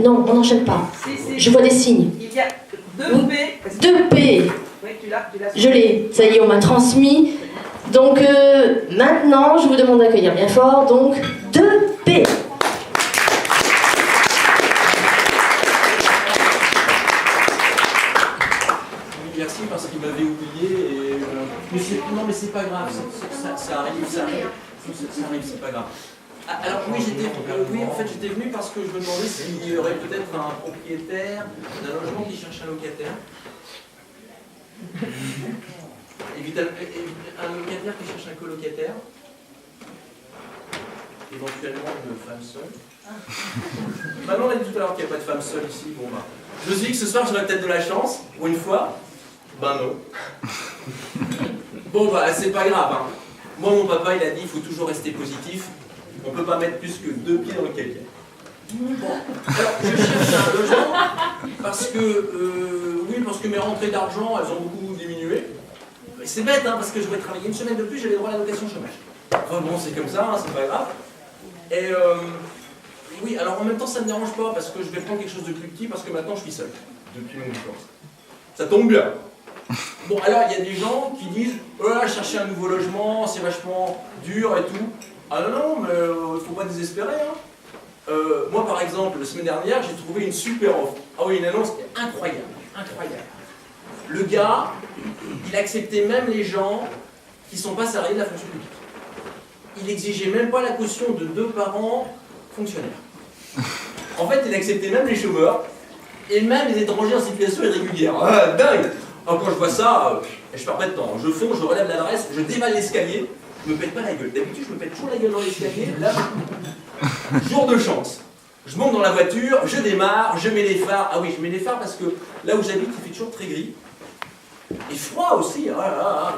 Non, on n'enchaîne pas. Je vois des signes. Il y a 2 P. 2 P. Oui, tu l'as. Je l'ai. Ça y est, on m'a transmis. Donc maintenant, je vous demande d'accueillir bien fort. Donc 2 P. Merci parce qu'il m'avait oublié. Et, non, mais c'est pas grave. Ça arrive, c'est pas grave. Alors oui, en fait j'étais venu parce que je me demandais s'il y aurait peut-être un propriétaire d'un logement qui cherche un locataire. Évidemment, un locataire qui cherche un colocataire. Éventuellement une femme seule. Maintenant on a dit tout à l'heure qu'il n'y a pas de femme seule ici. Bon bah. Je me suis dit que ce soir j'aurais peut-être de la chance, pour une fois. Ben non. Bon bah c'est pas grave. Hein. Moi mon papa il a dit il faut toujours rester positif. On ne peut pas mettre plus que 2 pieds dans le cahier. Bon. Alors, je cherche un logement parce que mes rentrées d'argent, elles ont beaucoup diminué. C'est bête, hein, parce que je vais travailler une semaine de plus, j'avais droit à l'allocation chômage. Enfin bon, c'est comme ça, hein, c'est pas grave. Et oui, alors en même temps, ça ne me dérange pas parce que je vais prendre quelque chose de plus petit parce que maintenant, je suis seul. Depuis mon divorce. Ça tombe bien. Bon, alors, il y a des gens qui disent « Oh là, chercher un nouveau logement, c'est vachement dur et tout. » Ah non, mais il ne faut pas désespérer. Hein. Moi, par exemple, la semaine dernière, j'ai trouvé une super offre. Ah oui, une annonce incroyable, incroyable. Le gars, il acceptait même les gens qui ne sont pas salariés de la fonction publique. Il n'exigeait même pas la caution de 2 parents fonctionnaires. En fait, il acceptait même les chômeurs et même les étrangers en situation irrégulière. Ah, dingue! Alors, quand je vois ça, je perds pas de temps. Je fonce, je relève l'adresse, je dévale l'escalier. Je me pète pas la gueule. D'habitude, je me pète toujours la gueule dans l'escalier. Là, jour de chance. Je monte dans la voiture, je démarre, je mets les phares. Ah oui, je mets les phares parce que là où j'habite, il fait toujours très gris. Et froid aussi.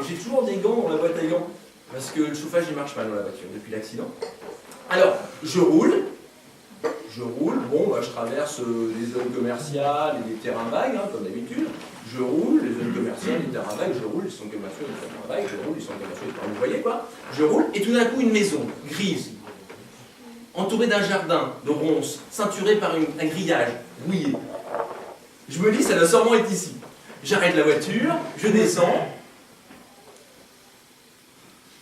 J'ai toujours des gants dans la boîte à gants. Parce que le chauffage, il marche pas dans la voiture depuis l'accident. Alors, je roule. Bon, bah, je traverse les zones commerciales et les terrains vagues, hein, comme d'habitude. Je roule, les zones commerciales, les terrains vagues, je roule, les zones commerciales, les terrains vagues, je roule, les zones commerciales, les terrains, vous voyez quoi? Je roule, et tout d'un coup, une maison, grise, entourée d'un jardin de ronces, ceinturée par un grillage, rouillé. Je me dis, ça doit sûrement être ici. J'arrête la voiture, je descends.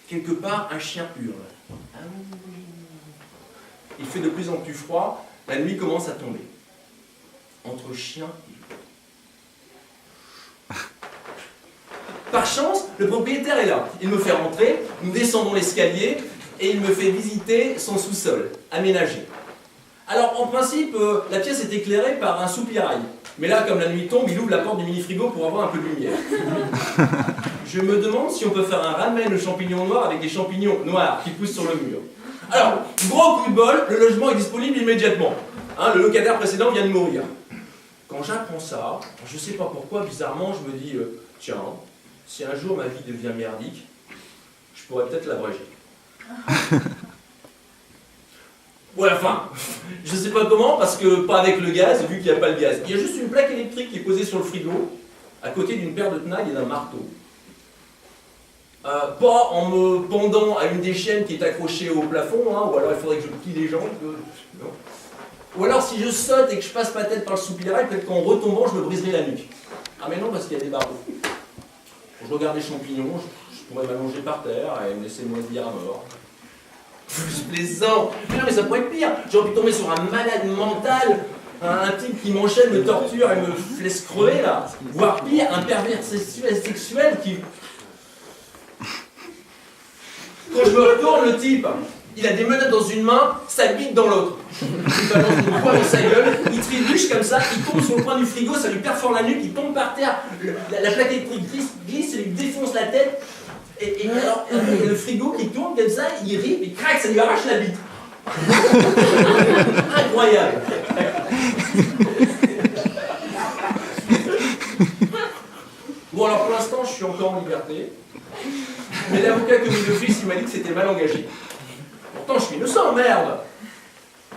Quelque part, un chien hurle. Il fait de plus en plus froid, la nuit commence à tomber. Entre chien et par chance, le propriétaire est là. Il me fait rentrer, nous descendons l'escalier et il me fait visiter son sous-sol, aménagé. Alors, en principe, la pièce est éclairée par un soupirail. Mais là, comme la nuit tombe, il ouvre la porte du mini-frigo pour avoir un peu de lumière. Je me demande si on peut faire un ramen aux champignons noirs avec des champignons noirs qui poussent sur le mur. Alors, gros coup de bol, le logement est disponible immédiatement. Hein, le locataire précédent vient de mourir. Quand j'apprends ça, je ne sais pas pourquoi, bizarrement, je me dis, tiens, si un jour ma vie devient merdique, je pourrais peut-être l'abréger. Ouais, enfin, je sais pas comment, parce que pas avec le gaz, vu qu'il n'y a pas le gaz. Il y a juste une plaque électrique qui est posée sur le frigo, à côté d'une paire de tenailles et d'un marteau. Pas en me pendant à une des chaînes qui est accrochée au plafond, hein, ou alors il faudrait que je plie les jambes. Non. Ou alors si je saute et que je passe ma tête par le soupirail, peut-être qu'en retombant, je me briserai la nuque. Ah mais non, parce qu'il y a des barreaux. Je regarde les champignons, je pourrais m'allonger par terre et me laisser moisir à mort. Je plaisante. Mais non, mais ça pourrait être pire. J'aurais pu tomber sur un malade mental, un type qui m'enchaîne, me torture et me laisse crever là. Voire pire, un pervers sexuel qui... Quand je me retourne, le type, il a des menottes dans une main, sa bite dans l'autre. Il balance une poire dans sa gueule, il trébuche comme ça, il tombe sur le coin du frigo, ça lui perfore la nuque, il tombe par terre, la plaque électrique glisse, et lui défonce la tête. Et alors, le frigo qui tourne comme ça, il rip, il craque, ça lui arrache la bite. Incroyable. Bon alors pour l'instant, je suis encore en liberté. Mais l'avocat que j'ai d'office, il m'a dit que c'était mal engagé. Pourtant, je suis innocent, merde!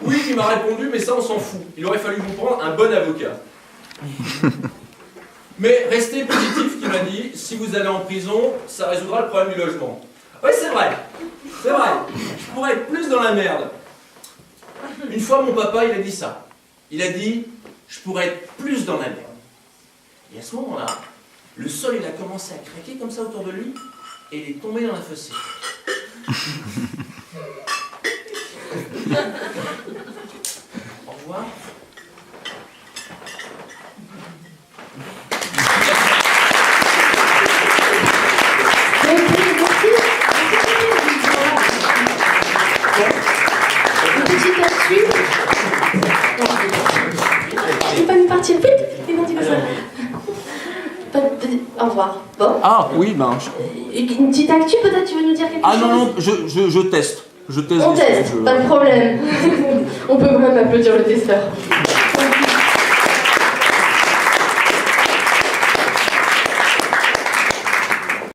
Oui, il m'a répondu, mais ça, on s'en fout. Il aurait fallu vous prendre un bon avocat. Mais restez positif, qu'il m'a dit. Si vous allez en prison, ça résoudra le problème du logement. Oui, c'est vrai. C'est vrai. Je pourrais être plus dans la merde. Une fois, mon papa, il a dit ça. il a dit « Je pourrais être plus dans la mer ». Et à ce moment-là, le sol il a commencé à craquer comme ça autour de lui et il est tombé dans la fossée. Au revoir. Une petite actu. Tu peux pas nous partir vite? Et non, tu fais ça. Au revoir. Bon. Ah oui, ben. Une petite actu, peut-être, tu veux nous dire quelque chose? Ah non, non, je teste. Je teste. On teste, pas de problème. On peut même applaudir le testeur.